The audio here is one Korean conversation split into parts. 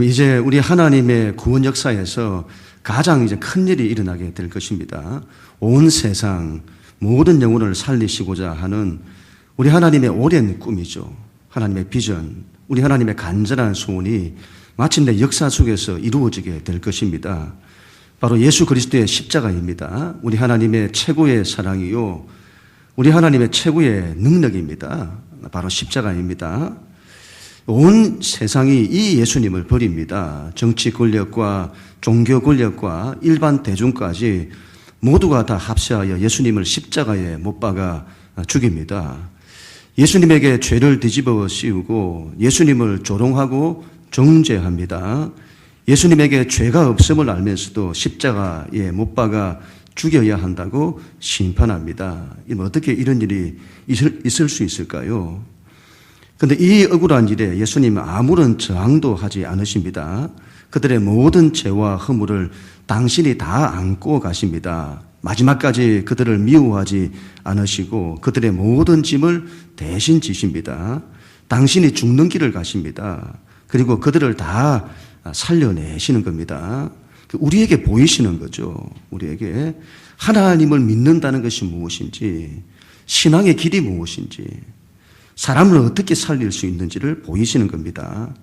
이제 우리 하나님의 구원 역사에서 가장 이제 큰 일이 일어나게 될 것입니다. 온 세상 모든 영혼을 살리시고자 하는 우리 하나님의 오랜 꿈이죠. 하나님의 비전, 우리 하나님의 간절한 소원이 마침내 역사 속에서 이루어지게 될 것입니다. 바로 예수 그리스도의 십자가입니다. 우리 하나님의 최고의 사랑이요, 우리 하나님의 최고의 능력입니다. 바로 십자가입니다. 온 세상이 이 예수님을 버립니다. 정치 권력과 종교 권력과 일반 대중까지 모두가 다 합세하여 예수님을 십자가에 못 박아 죽입니다. 예수님에게 죄를 뒤집어 씌우고 예수님을 조롱하고 정죄합니다. 예수님에게 죄가 없음을 알면서도 십자가에 못 박아 죽여야 한다고 심판합니다. 어떻게 이런 일이 있을 수 있을까요? 그런데 이 억울한 일에 예수님은 아무런 저항도 하지 않으십니다. 그들의 모든 죄와 허물을 당신이 다 안고 가십니다. 마지막까지 그들을 미워하지 않으시고 그들의 모든 짐을 대신 지십니다. 당신이 죽는 길을 가십니다. 그리고 그들을 다 살려내시는 겁니다. 우리에게 보이시는 거죠. 우리에게 하나님을 믿는다는 것이 무엇인지, 신앙의 길이 무엇인지, 사람을 어떻게 살릴 수 있는지를 보이시는 겁니다.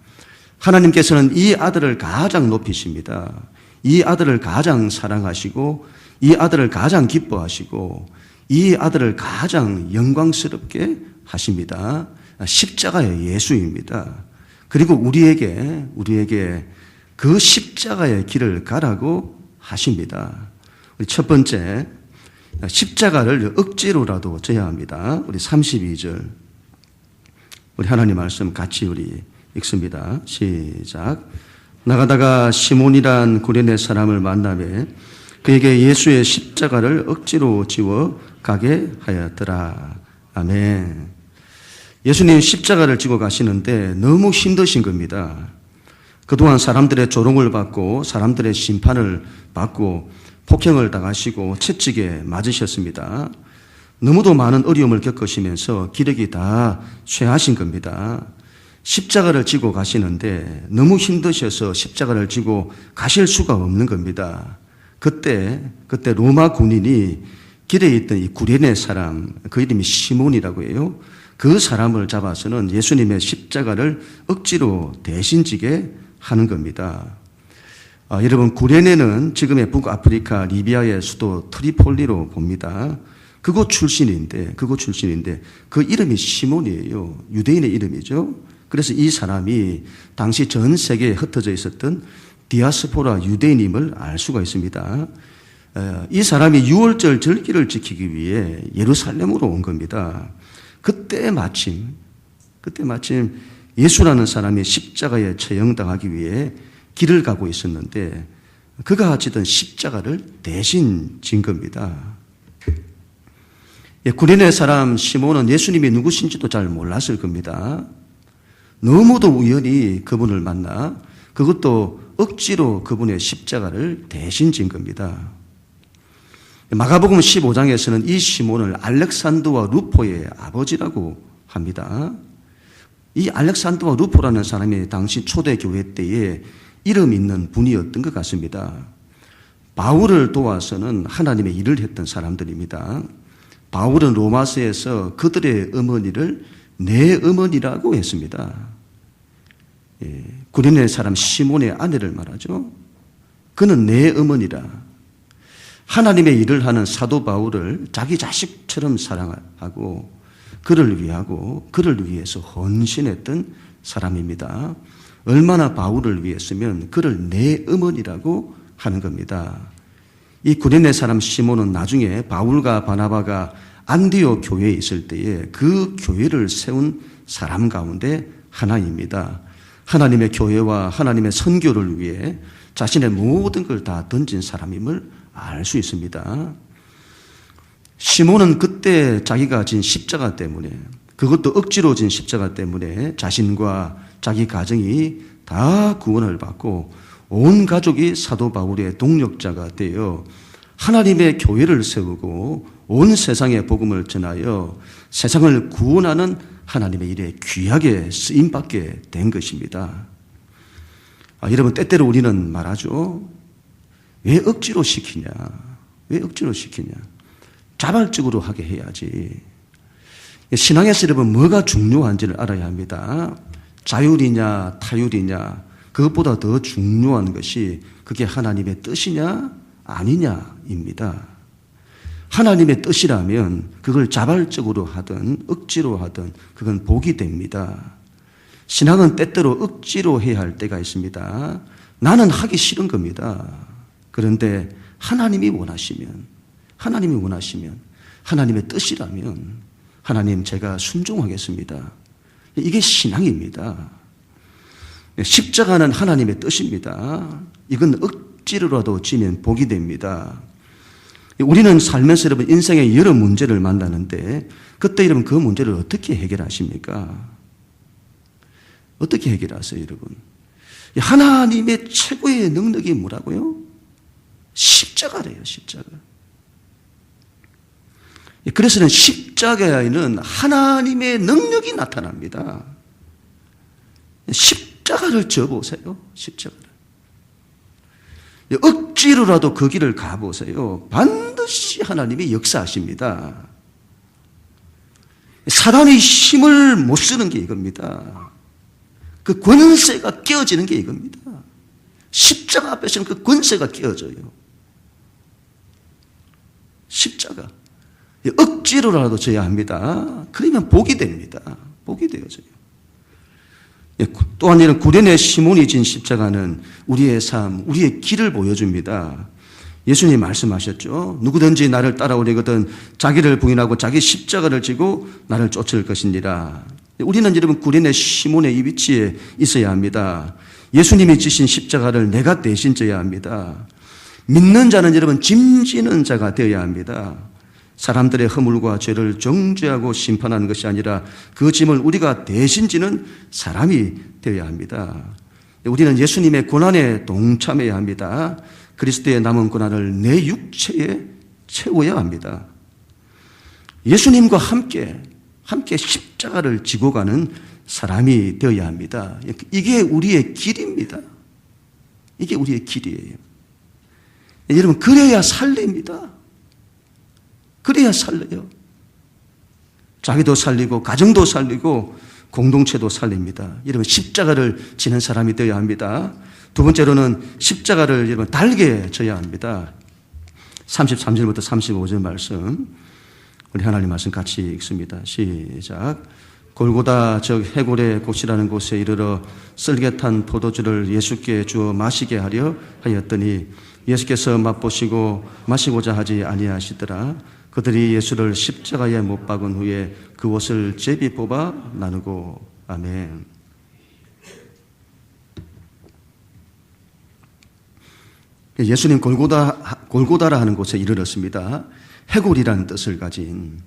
하나님께서는 이 아들을 가장 높이십니다. 이 아들을 가장 사랑하시고 이 아들을 가장 기뻐하시고 이 아들을 가장 영광스럽게 하십니다. 십자가의 예수입니다. 그리고 우리에게 그 십자가의 길을 가라고 하십니다. 우리 첫 번째, 십자가를 억지로라도 져야 합니다. 우리 32절. 우리 하나님 말씀 같이 우리 읽습니다. 시작. 나가다가 시몬이란 구레네 사람을 만나매 그에게 예수의 십자가를 억지로 지워 가게 하였더라. 아멘. 예수님 십자가를 지고 가시는데 너무 힘드신 겁니다. 그동안 사람들의 조롱을 받고 사람들의 심판을 받고 폭행을 당하시고 채찍에 맞으셨습니다. 너무도 많은 어려움을 겪으시면서 기력이 다 쇠하신 겁니다. 십자가를 지고 가시는데 너무 힘드셔서 십자가를 지고 가실 수가 없는 겁니다. 그때 로마 군인이 길에 있던 이 구레네 사람, 그 이름이 시몬이라고 해요. 그 사람을 잡아서는 예수님의 십자가를 억지로 대신 지게 하는 겁니다. 여러분, 구레네는 지금의 북아프리카 리비아의 수도 트리폴리로 봅니다. 그곳 출신인데 그 이름이 시몬이에요. 유대인의 이름이죠. 그래서 이 사람이 당시 전 세계에 흩어져 있었던 디아스포라 유대인임을 알 수가 있습니다. 이 사람이 유월절 절기를 지키기 위해 예루살렘으로 온 겁니다. 그때 마침 예수라는 사람이 십자가에 처형당하기 위해 길을 가고 있었는데 그가 지던 십자가를 대신 진 겁니다. 구레네 사람 시몬은 예수님이 누구신지도 잘 몰랐을 겁니다. 너무도 우연히 그분을 만나 그것도 억지로 그분의 십자가를 대신 진 겁니다. 마가복음 15장에서는 이 시몬을 알렉산더와 루포의 아버지라고 합니다. 이 알렉산더와 루포라는 사람이 당시 초대교회 때에 이름 있는 분이었던 것 같습니다. 바울을 도와서는 하나님의 일을 했던 사람들입니다. 바울은 로마서에서 그들의 어머니를 내 어머니라고 했습니다. 구레네 사람 시몬의 아내를 말하죠. 그는 내 어머니라. 하나님의 일을 하는 사도 바울을 자기 자식처럼 사랑하고 그를 위해서 헌신했던 사람입니다. 얼마나 바울을 위했으면 그를 내 어머니라고 하는 겁니다. 이 구레네 사람 시몬은 나중에 바울과 바나바가 안디옥 교회에 있을 때에 그 교회를 세운 사람 가운데 하나입니다. 하나님의 교회와 하나님의 선교를 위해 자신의 모든 걸 다 던진 사람임을 알 수 있습니다. 시몬은 그때 자기가 진 십자가 때문에, 그것도 억지로 진 십자가 때문에 자신과 자기 가정이 다 구원을 받고 온 가족이 사도 바울의 동력자가 되어 하나님의 교회를 세우고 온 세상에 복음을 전하여 세상을 구원하는 하나님의 일에 귀하게 쓰임받게 된 것입니다. 여러분, 때때로 우리는 말하죠. 왜 억지로 시키냐? 왜 억지로 시키냐? 자발적으로 하게 해야지. 신앙에서 여러분 뭐가 중요한지를 알아야 합니다. 자율이냐 타율이냐, 그것보다 더 중요한 것이 그게 하나님의 뜻이냐 아니냐입니다. 하나님의 뜻이라면 그걸 자발적으로 하든 억지로 하든 그건 복이 됩니다. 신앙은 때때로 억지로 해야 할 때가 있습니다. 나는 하기 싫은 겁니다. 그런데 하나님이 원하시면, 하나님의 뜻이라면 하나님, 제가 순종하겠습니다. 이게 신앙입니다. 십자가는 하나님의 뜻입니다. 이건 억지로라도 지면 복이 됩니다. 우리는 살면서 여러분 인생의 여러 문제를 만나는데 그때 여러분 그 문제를 어떻게 해결하십니까? 어떻게 해결하세요, 여러분? 하나님의 최고의 능력이 뭐라고요? 십자가래요, 십자가. 그래서는 십자가에는 하나님의 능력이 나타납니다. 십자가를 져보세요, 십자가를. 억지로라도 그 길을 가보세요. 반드시 하나님이 역사하십니다. 사단의 힘을 못 쓰는 게 이겁니다. 그 권세가 깨어지는 게 이겁니다. 십자가 앞에서는 그 권세가 깨어져요. 십자가. 억지로라도 져야 합니다. 그러면 복이 됩니다. 복이 되어져요. 또한 이런 구련의 시몬이 진 십자가는 우리의 삶, 우리의 길을 보여줍니다. 예수님이 말씀하셨죠. 누구든지 나를 따라오려거든 자기를 부인하고 자기 십자가를 지고 나를 쫓을 것이니라. 우리는 여러분 구련의 시몬의 이 위치에 있어야 합니다. 예수님이 지신 십자가를 내가 대신 져야 합니다. 믿는 자는 여러분 짐지는 자가 되어야 합니다. 사람들의 허물과 죄를 정죄하고 심판하는 것이 아니라 그 짐을 우리가 대신 지는 사람이 되어야 합니다. 우리는 예수님의 고난에 동참해야 합니다. 그리스도의 남은 고난을 내 육체에 채워야 합니다. 예수님과 함께 십자가를 지고 가는 사람이 되어야 합니다. 이게 우리의 길입니다. 이게 우리의 길이에요. 여러분, 그래야 살립니다. 그래야 살려요. 자기도 살리고 가정도 살리고 공동체도 살립니다. 여러분, 십자가를 지는 사람이 되어야 합니다. 두 번째로는 십자가를 여러분 달게 져야 합니다. 33절부터 35절 말씀, 우리 하나님 말씀 같이 읽습니다. 시작. 골고다 즉 해골의 곳이라는 곳에 이르러 쓸개탄 포도주를 예수께 주어 마시게 하려 하였더니 예수께서 맛보시고 마시고자 하지 아니하시더라. 그들이 예수를 십자가에 못 박은 후에 그 옷을 제비 뽑아 나누고. 아멘. 예수님 골고다라 하는 곳에 이르렀습니다. 해골이라는 뜻을 가진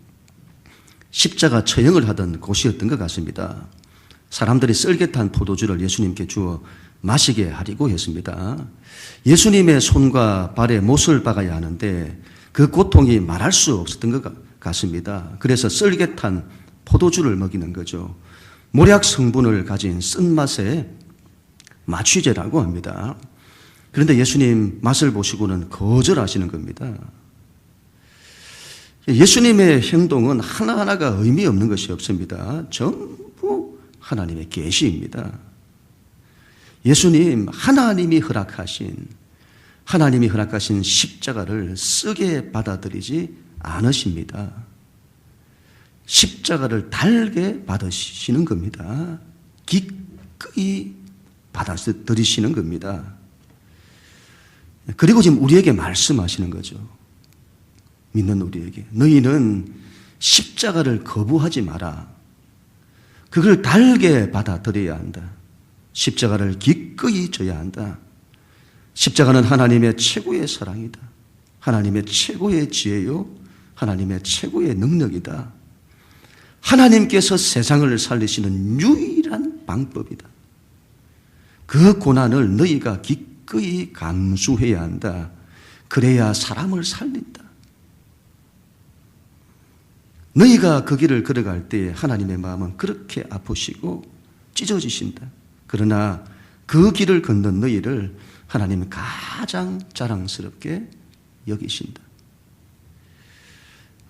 십자가 처형을 하던 곳이었던 것 같습니다. 사람들이 쓸개탄 포도주를 예수님께 주어 마시게 하려고 했습니다. 예수님의 손과 발에 못을 박아야 하는데 그 고통이 말할 수 없었던 것 같습니다. 그래서 쓸개탄 포도주를 먹이는 거죠. 모략 성분을 가진 쓴맛의 마취제라고 합니다. 그런데 예수님 맛을 보시고는 거절하시는 겁니다. 예수님의 행동은 하나하나가 의미 없는 것이 없습니다. 전부 하나님의 계시입니다. 예수님, 하나님이 허락하신 십자가를 쓰게 받아들이지 않으십니다. 십자가를 달게 받으시는 겁니다. 기꺼이 받아들이시는 겁니다. 그리고 지금 우리에게 말씀하시는 거죠. 믿는 우리에게. 너희는 십자가를 거부하지 마라. 그걸 달게 받아들여야 한다. 십자가를 기꺼이 져야 한다. 십자가는 하나님의 최고의 사랑이다. 하나님의 최고의 지혜요. 하나님의 최고의 능력이다. 하나님께서 세상을 살리시는 유일한 방법이다. 그 고난을 너희가 기꺼이 감수해야 한다. 그래야 사람을 살린다. 너희가 그 길을 걸어갈 때 하나님의 마음은 그렇게 아프시고 찢어지신다. 그러나 그 길을 걷는 너희를 하나님은 가장 자랑스럽게 여기신다.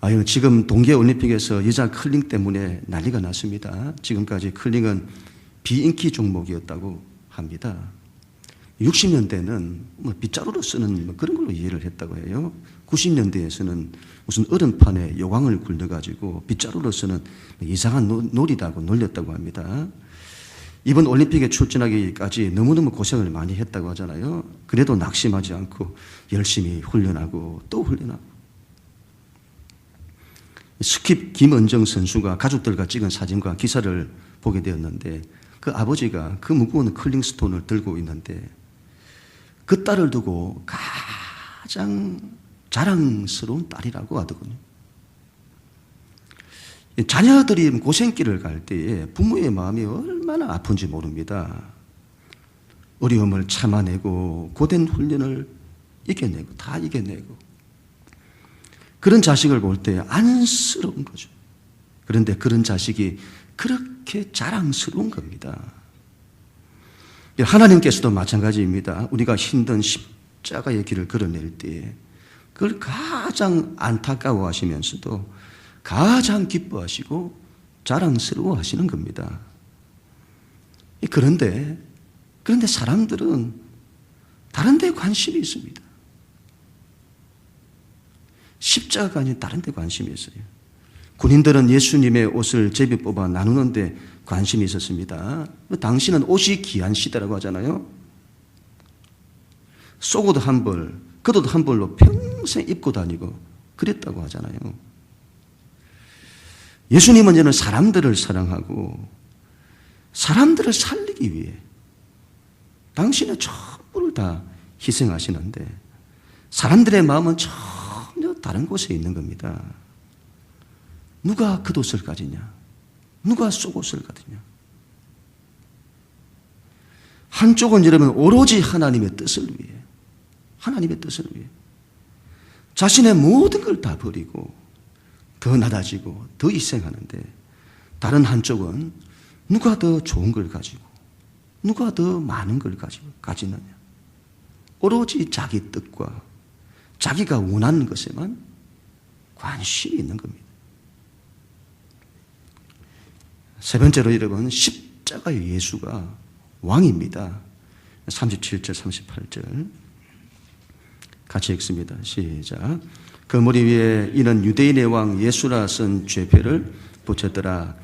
아유, 지금 동계올림픽에서 여자 curling 때문에 난리가 났습니다. 지금까지 curling은 비인기 종목이었다고 합니다. 60년대는 빗자루로 쓰는 그런 걸로 이해를 했다고 해요. 90년대에서는 무슨 얼음판에 요강을 굴려가지고 빗자루로 쓰는 이상한 놀이라고 놀렸다고 합니다. 이번 올림픽에 출전하기까지 너무너무 고생을 많이 했다고 하잖아요. 그래도 낙심하지 않고 열심히 훈련하고 또 훈련하고. 스킵 김은정 선수가 가족들과 찍은 사진과 기사를 보게 되었는데 그 아버지가 그 무거운 curling 들고 있는데 그 딸을 두고 가장 자랑스러운 딸이라고 하더군요. 자녀들이 고생길을 갈 때에 부모의 마음이 얼마나 아픈지 모릅니다. 어려움을 참아내고 고된 훈련을 이겨내고 다 이겨내고 그런 자식을 볼 때 안쓰러운 거죠. 그런데 그런 자식이 그렇게 자랑스러운 겁니다. 하나님께서도 마찬가지입니다. 우리가 힘든 십자가의 길을 걸어낼 때 그걸 가장 안타까워하시면서도 가장 기뻐하시고 자랑스러워하시는 겁니다. 그런데 사람들은 다른 데 관심이 있습니다. 십자가가 아닌 다른 데 관심이 있어요. 군인들은 예수님의 옷을 제비 뽑아 나누는데 관심이 있었습니다. 당신은 옷이 귀한 시대라고 하잖아요. 속옷도 한 벌, 겉옷도 한 벌로 평생 입고 다니고 그랬다고 하잖아요. 예수님은 저는 사람들을 사랑하고 사람들을 살리기 위해 당신의 전부를 다 희생하시는데 사람들의 마음은 전혀 다른 곳에 있는 겁니다. 누가 겉옷을 가지냐? 누가 속옷을 가지냐? 한쪽은 여러분 오로지 하나님의 뜻을 위해 자신의 모든 걸 다 버리고 더 낮아지고 더 희생하는데 다른 한쪽은 누가 더 좋은 걸 가지고 누가 더 많은 걸 가지느냐. 오로지 자기 뜻과 자기가 원하는 것에만 관심이 있는 겁니다. 세 번째로 여러분 십자가의 예수가 왕입니다. 37절 38절 같이 읽습니다. 시작. 그 머리 위에 이는 유대인의 왕 예수라 쓴 죄패를 붙였더라.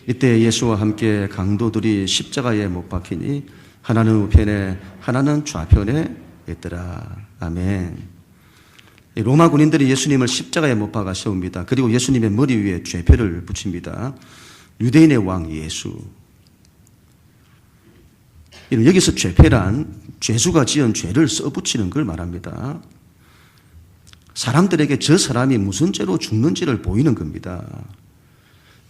이때 예수와 함께 강도들이 십자가에 못 박히니 하나는 우편에 하나는 좌편에 있더라. 아멘. 로마 군인들이 예수님을 십자가에 못 박아 세웁니다. 그리고 예수님의 머리 위에 죄패를 붙입니다. 유대인의 왕 예수. 여기서 죄패란 죄수가 지은 죄를 써붙이는 걸 말합니다. 사람들에게 저 사람이 무슨 죄로 죽는지를 보이는 겁니다.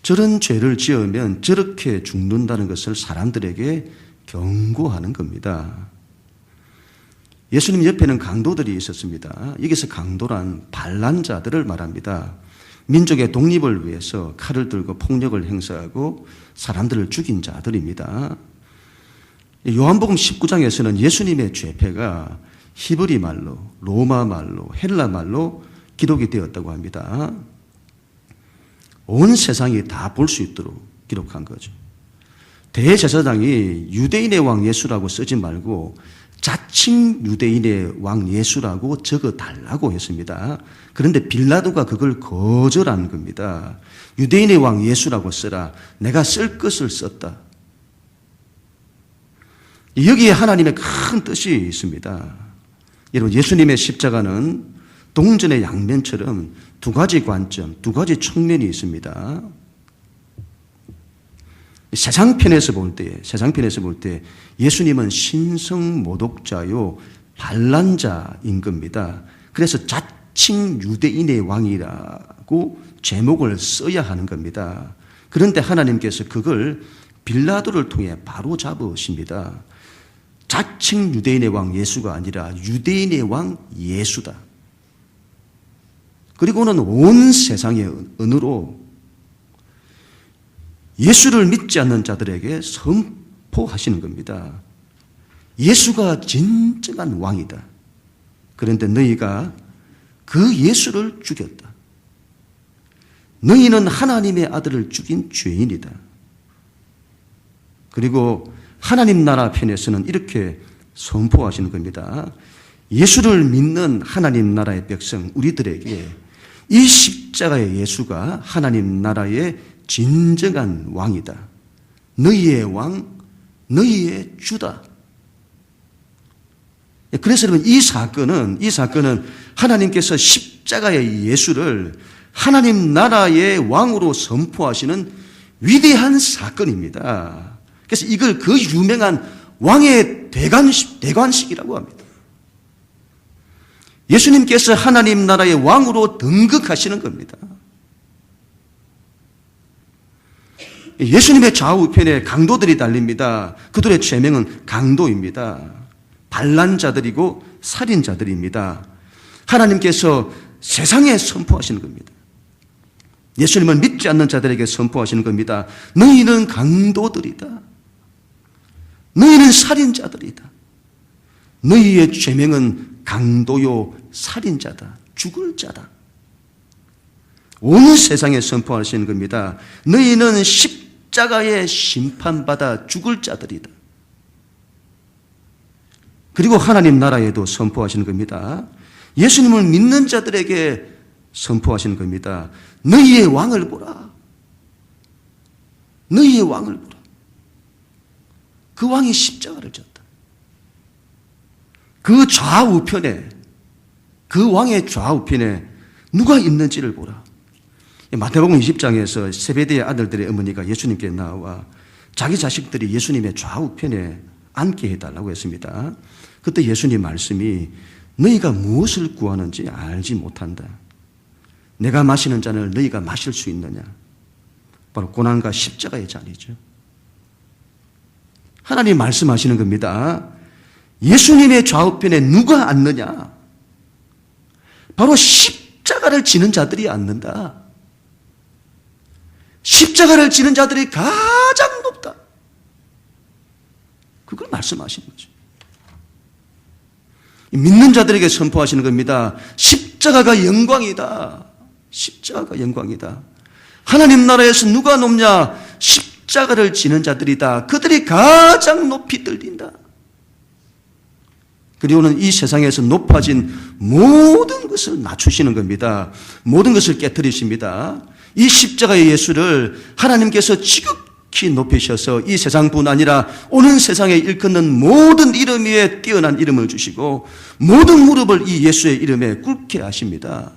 저런 죄를 지으면 저렇게 죽는다는 것을 사람들에게 경고하는 겁니다. 예수님 옆에는 강도들이 있었습니다. 여기서 강도란 반란자들을 말합니다. 민족의 독립을 위해서 칼을 들고 폭력을 행사하고 사람들을 죽인 자들입니다. 요한복음 19장에서는 예수님의 죄패가 히브리 말로, 로마 말로, 헬라 말로 기록이 되었다고 합니다. 온 세상이 다 볼 수 있도록 기록한 거죠. 대제사장이 유대인의 왕 예수라고 쓰지 말고 자칭 유대인의 왕 예수라고 적어달라고 했습니다. 그런데 빌라도가 그걸 거절한 겁니다. 유대인의 왕 예수라고 써라. 내가 쓸 것을 썼다. 여기에 하나님의 큰 뜻이 있습니다. 여러분, 예수님의 십자가는 동전의 양면처럼 두 가지 관점, 두 가지 측면이 있습니다. 세상편에서 볼 때 예수님은 신성모독자요 반란자인 겁니다. 그래서 자칭 유대인의 왕이라고 제목을 써야 하는 겁니다. 그런데 하나님께서 그걸 빌라도를 통해 바로 잡으십니다. 자칭 유대인의 왕 예수가 아니라 유대인의 왕 예수다. 그리고는 온 세상의 언어로 예수를 믿지 않는 자들에게 선포하시는 겁니다. 예수가 진정한 왕이다. 그런데 너희가 그 예수를 죽였다. 너희는 하나님의 아들을 죽인 죄인이다. 그리고 하나님 나라 편에서는 이렇게 선포하시는 겁니다. 예수를 믿는 하나님 나라의 백성 우리들에게 이 십자가의 예수가 하나님 나라의 진정한 왕이다. 너희의 왕, 너희의 주다. 그래서 여러분 이 사건은 하나님께서 십자가의 예수를 하나님 나라의 왕으로 선포하시는 위대한 사건입니다. 그래서 이걸 그 유명한 왕의 대관식이라고 합니다. 예수님께서 하나님 나라의 왕으로 등극하시는 겁니다. 예수님의 좌우편에 강도들이 달립니다. 그들의 죄명은 강도입니다. 반란자들이고 살인자들입니다. 하나님께서 세상에 선포하시는 겁니다. 예수님을 믿지 않는 자들에게 선포하시는 겁니다. 너희는 강도들이다. 너희는 살인자들이다. 너희의 죄명은 강도요 살인자다. 죽을 자다. 온 세상에 선포하시는 겁니다. 너희는 십자가에 심판받아 죽을 자들이다. 그리고 하나님 나라에도 선포하시는 겁니다. 예수님을 믿는 자들에게 선포하시는 겁니다. 너희의 왕을 보라. 너희의 왕을 보라. 그 왕이 십자가를 졌다. 그 좌우편에, 그 왕의 좌우편에 누가 있는지를 보라. 마태복음 20장에서 세베대의 아들들의 어머니가 예수님께 나와 자기 자식들이 예수님의 좌우편에 앉게 해달라고 했습니다. 그때 예수님 말씀이 너희가 무엇을 구하는지 알지 못한다. 내가 마시는 잔을 너희가 마실 수 있느냐. 바로 고난과 십자가의 잔이죠. 하나님 말씀하시는 겁니다. 예수님의 좌우편에 누가 앉느냐. 바로 십자가를 지는 자들이 앉는다. 십자가를 지는 자들이 가장 높다. 그걸 말씀하시는 거죠. 믿는 자들에게 선포하시는 겁니다. 십자가가 영광이다. 십자가가 영광이다. 하나님 나라에서 누가 높냐? 십자가를 지는 자들이다. 그들이 가장 높이 들린다. 그리고는 이 세상에서 높아진 모든 것을 낮추시는 겁니다. 모든 것을 깨뜨리십니다. 이 십자가의 예수를 하나님께서 지극히 높이셔서 이 세상뿐 아니라 오는 세상에 일컫는 모든 이름 위에 뛰어난 이름을 주시고 모든 무릎을 이 예수의 이름에 꿇게 하십니다.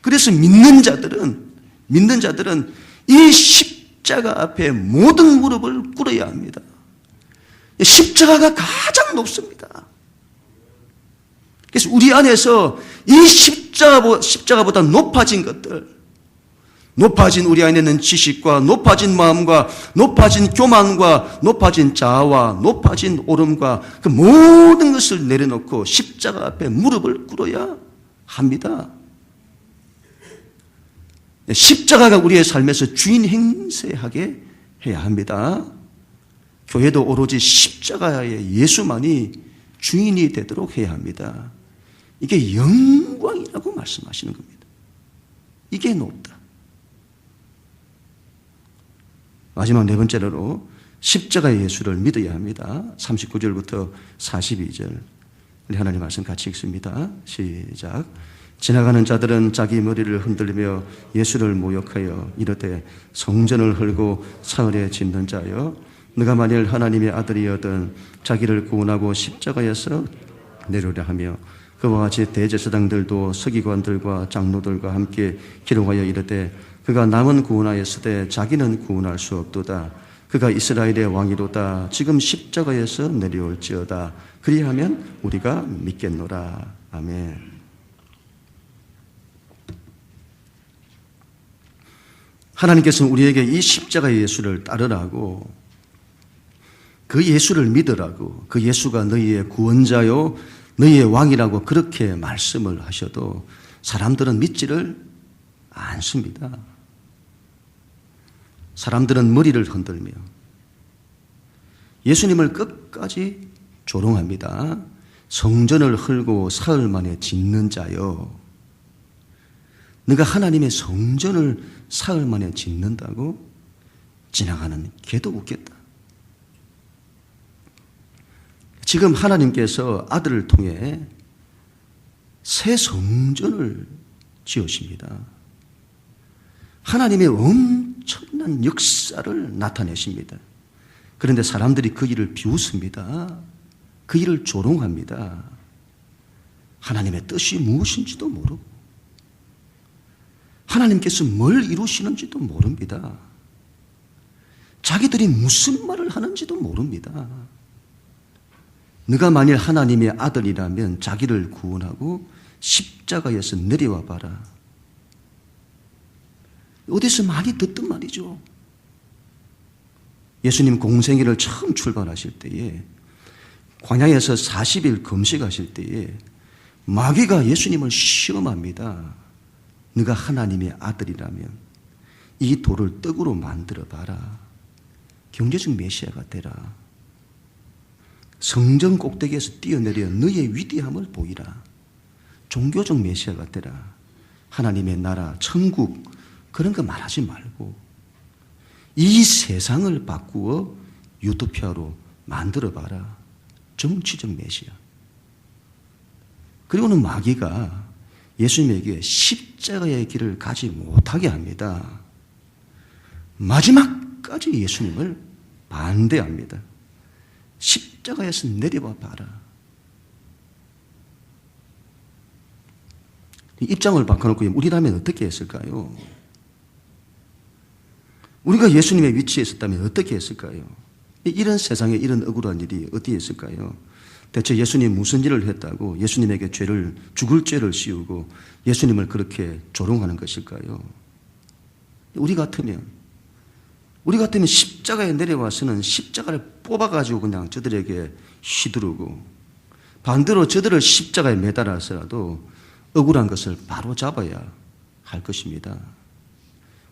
그래서 믿는 자들은 이 십자가 앞에 모든 무릎을 꿇어야 합니다. 십자가가 가장 높습니다. 그래서 우리 안에서 이 십자가보다 높아진 것들, 높아진 우리 안에 있는 지식과 높아진 마음과 높아진 교만과 높아진 자아와 높아진 오름과 그 모든 것을 내려놓고 십자가 앞에 무릎을 꿇어야 합니다. 십자가가 우리의 삶에서 주인 행세하게 해야 합니다. 교회도 오로지 십자가의 예수만이 주인이 되도록 해야 합니다. 이게 영광이라고 말씀하시는 겁니다. 이게 높다. 마지막 네 번째로 십자가의 예수를 믿어야 합니다. 39절부터 42절 우리 하나님 말씀 같이 읽습니다. 시작. 지나가는 자들은 자기 머리를 흔들며 예수를 모욕하여 이르되 성전을 헐고 사흘에 짓는 자여 너가 만일 하나님의 아들이여든 자기를 구원하고 십자가에서 내려오려 하며 그와 같이 대제사장들도 서기관들과 장로들과 함께 기록하여 이르되 그가 남은 구원하였으되 자기는 구원할 수 없도다. 그가 이스라엘의 왕이로다. 지금 십자가에서 내려올지어다. 그리하면 우리가 믿겠노라. 아멘. 하나님께서는 우리에게 이 십자가의 예수를 따르라고, 그 예수를 믿으라고, 그 예수가 너희의 구원자요 너희의 왕이라고 그렇게 말씀을 하셔도 사람들은 믿지를 않습니다. 사람들은 머리를 흔들며 예수님을 끝까지 조롱합니다. 성전을 헐고 사흘 만에 짓는 자여, 네가 하나님의 성전을 사흘 만에 짓는다고? 지나가는 개도 웃겠다. 지금 하나님께서 아들을 통해 새 성전을 지으십니다. 하나님의 엄청난 역사를 나타내십니다. 그런데 사람들이 그 일을 비웃습니다. 그 일을 조롱합니다. 하나님의 뜻이 무엇인지도 모르고 하나님께서 뭘 이루시는지도 모릅니다. 자기들이 무슨 말을 하는지도 모릅니다. 네가 만일 하나님의 아들이라면 자기를 구원하고 십자가에서 내려와 봐라. 어디서 많이 듣던 말이죠. 예수님 공생애를 처음 출발하실 때에 광야에서 40일 금식하실 때에 마귀가 예수님을 시험합니다. 네가 하나님의 아들이라면 이 돌을 떡으로 만들어 봐라. 경제적 메시아가 되라. 성전 꼭대기에서 뛰어내려 너의 위대함을 보이라. 종교적 메시아가 되라. 하나님의 나라, 천국 그런 거 말하지 말고 이 세상을 바꾸어 유토피아로 만들어 봐라. 정치적 메시아. 그리고는 마귀가 예수님에게 십자가의 길을 가지 못하게 합니다. 마지막까지 예수님을 반대합니다. 십자가에서 내려와 봐라. 입장을 바꿔놓고 우리라면 어떻게 했을까요? 우리가 예수님의 위치에 있었다면 어떻게 했을까요? 이런 세상에 이런 억울한 일이 어디에 있을까요? 대체 예수님 무슨 일을 했다고 예수님에게 죽을 죄를 씌우고 예수님을 그렇게 조롱하는 것일까요? 우리 같으면 십자가에 내려와서는 십자가를 뽑아가지고 그냥 저들에게 휘두르고 반대로 저들을 십자가에 매달아서라도 억울한 것을 바로 잡아야 할 것입니다.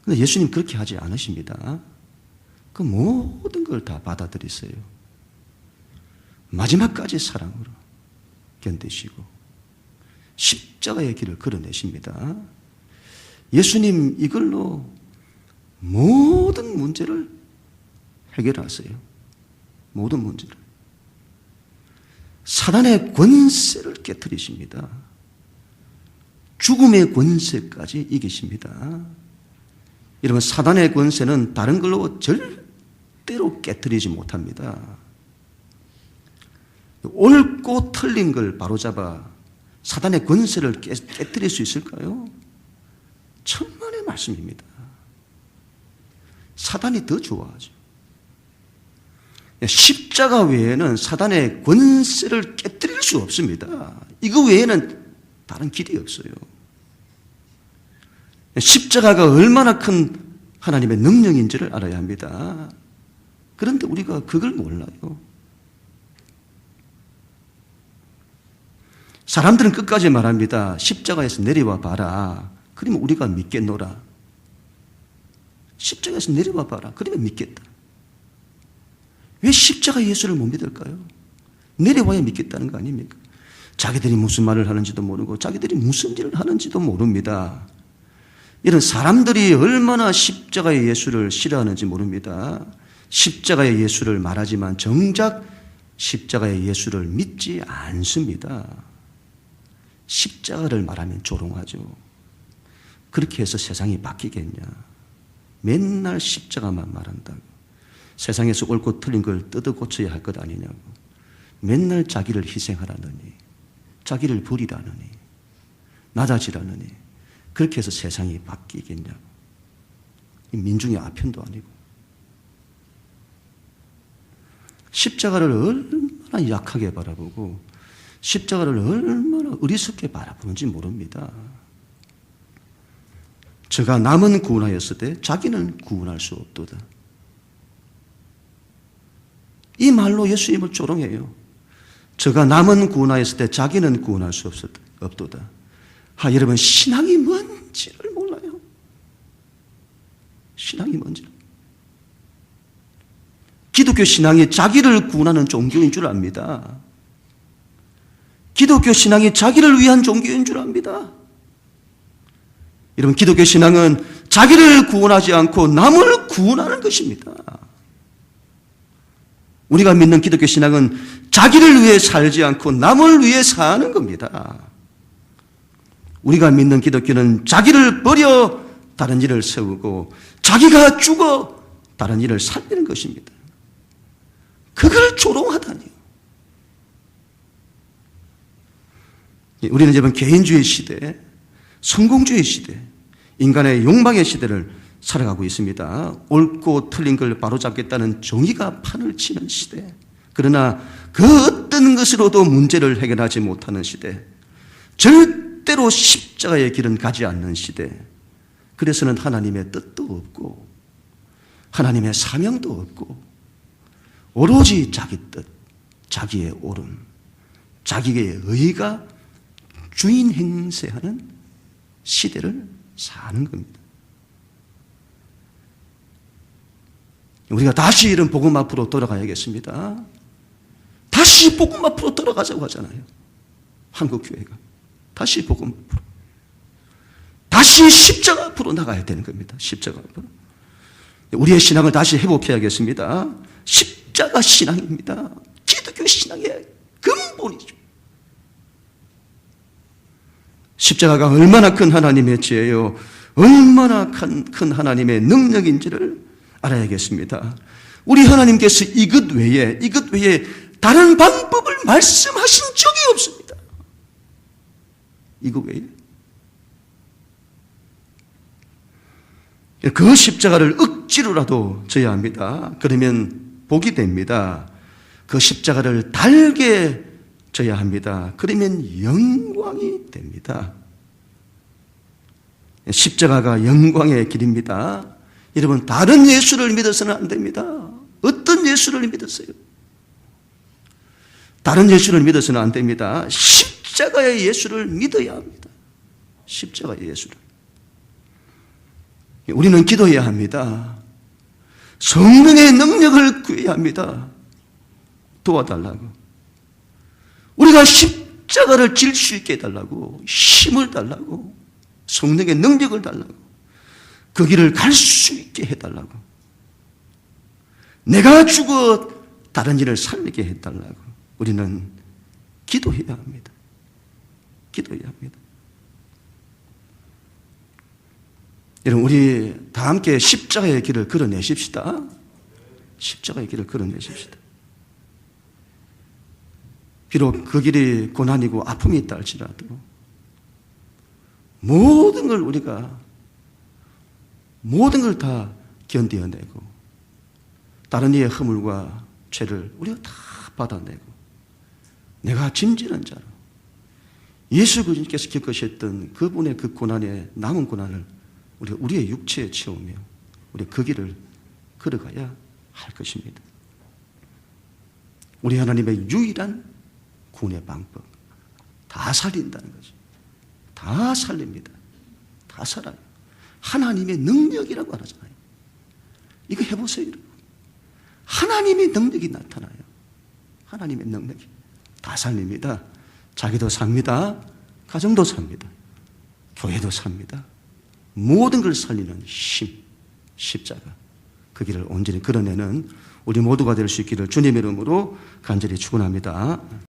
그런데 예수님 그렇게 하지 않으십니다. 그 모든 걸 다 받아들이세요. 마지막까지 사랑으로 견디시고 십자가의 길을 걸어내십니다. 예수님 이걸로 모든 문제를 해결하세요. 모든 문제를. 사단의 권세를 깨뜨리십니다. 죽음의 권세까지 이기십니다. 여러분, 사단의 권세는 다른 걸로 절대로 깨뜨리지 못합니다. 옳고 틀린 걸 바로잡아 사단의 권세를 깨뜨릴 수 있을까요? 천만의 말씀입니다. 사단이 더 좋아하죠. 십자가 외에는 사단의 권세를 깨뜨릴 수 없습니다. 이거 외에는 다른 길이 없어요. 십자가가 얼마나 큰 하나님의 능력인지를 알아야 합니다. 그런데 우리가 그걸 몰라요. 사람들은 끝까지 말합니다. 십자가에서 내려와 봐라. 그러면 우리가 믿겠노라. 십자가에서 내려와 봐라. 그러면 믿겠다. 왜 십자가 예수를 못 믿을까요? 내려와야 믿겠다는 거 아닙니까? 자기들이 무슨 말을 하는지도 모르고 자기들이 무슨 일을 하는지도 모릅니다. 이런 사람들이 얼마나 십자가의 예수를 싫어하는지 모릅니다. 십자가의 예수를 말하지만 정작 십자가의 예수를 믿지 않습니다. 십자가를 말하면 조롱하죠. 그렇게 해서 세상이 바뀌겠냐? 맨날 십자가만 말한다고. 세상에서 옳고 틀린 걸 뜯어 고쳐야 할 것 아니냐고. 맨날 자기를 희생하라느니, 자기를 버리라느니, 낮아지라느니. 그렇게 해서 세상이 바뀌겠냐고. 민중의 아편도 아니고. 십자가를 얼마나 약하게 바라보고 십자가를 얼마나 어리석게 바라보는지 모릅니다. 저가 남은 구원하였을 때 자기는 구원할 수 없도다. 이 말로 예수님을 조롱해요. 저가 남은 구원하였을 때 자기는 구원할 수 없도다. 여러분, 신앙이 뭔지를 몰라요. 신앙이 뭔지를. 기독교 신앙이 자기를 구원하는 종교인 줄 압니다. 기독교 신앙이 자기를 위한 종교인 줄 압니다. 여러분, 기독교 신앙은 자기를 구원하지 않고 남을 구원하는 것입니다. 우리가 믿는 기독교 신앙은 자기를 위해 살지 않고 남을 위해 사는 겁니다. 우리가 믿는 기독교는 자기를 버려 다른 일을 세우고 자기가 죽어 다른 일을 살리는 것입니다. 그걸 조롱하다니요. 우리는 여러분 개인주의 시대, 성공주의 시대, 인간의 욕망의 시대를 살아가고 있습니다. 옳고 틀린 걸 바로잡겠다는 정의가 판을 치는 시대. 그러나 그 어떤 것으로도 문제를 해결하지 못하는 시대. 절대로 십자가의 길은 가지 않는 시대. 그래서는 하나님의 뜻도 없고 하나님의 사명도 없고 오로지 자기 뜻, 자기의 옳음, 자기의 의가 주인 행세하는 시대를 사는 겁니다. 우리가 다시 이런 복음 앞으로 돌아가야겠습니다. 다시 복음 앞으로 돌아가자고 하잖아요. 한국교회가. 다시 복음 앞으로. 다시 십자가 앞으로 나가야 되는 겁니다. 십자가 앞으로. 우리의 신앙을 다시 회복해야겠습니다. 십자가 신앙입니다. 기독교 신앙의 근본이죠. 십자가가 얼마나 큰 하나님의 지혜요, 얼마나 큰 하나님의 능력인지를 알아야겠습니다. 우리 하나님께서 이것 외에 다른 방법을 말씀하신 적이 없습니다. 이것 외에. 그 십자가를 억지로라도 져야 합니다. 그러면 복이 됩니다. 그 십자가를 달게 져야 합니다. 그러면 영광이 됩니다. 십자가가 영광의 길입니다. 여러분, 다른 예수를 믿어서는 안 됩니다. 어떤 예수를 믿었어요? 다른 예수를 믿어서는 안 됩니다. 십자가의 예수를 믿어야 합니다. 십자가의 예수를. 우리는 기도해야 합니다. 성령의 능력을 구해야 합니다. 도와달라고. 우리가 십자가를 질 수 있게 해달라고, 힘을 달라고, 성령의 능력을 달라고, 그 길을 갈 수 있게 해달라고, 내가 죽어 다른 일을 살리게 해달라고 우리는 기도해야 합니다. 기도해야 합니다. 여러분, 우리 다 함께 십자가의 길을 걸어내십시다. 십자가의 길을 걸어내십시다. 비록 그 길이 고난이고 아픔이 있다 할지라도 모든 걸 다 견뎌내고 다른 이의 허물과 죄를 우리가 다 받아내고 내가 짐지는 자로 예수 그리스도께서 겪으셨던 그분의 그 고난의 남은 고난을 우리가 우리의 육체에 채우며 우리 그 길을 걸어가야 할 것입니다. 우리 하나님의 유일한 구원의 방법, 다 살린다는 거죠. 다 살립니다. 다 살아요. 하나님의 능력이라고 하잖아요. 이거 해보세요, 여러분. 하나님의 능력이 나타나요. 하나님의 능력이 다 살립니다. 자기도 삽니다. 가정도 삽니다. 교회도 삽니다. 모든 걸 살리는 힘, 십자가. 그 길을 온전히 걸어내는 우리 모두가 될 수 있기를 주님의 이름으로 간절히 축원합니다.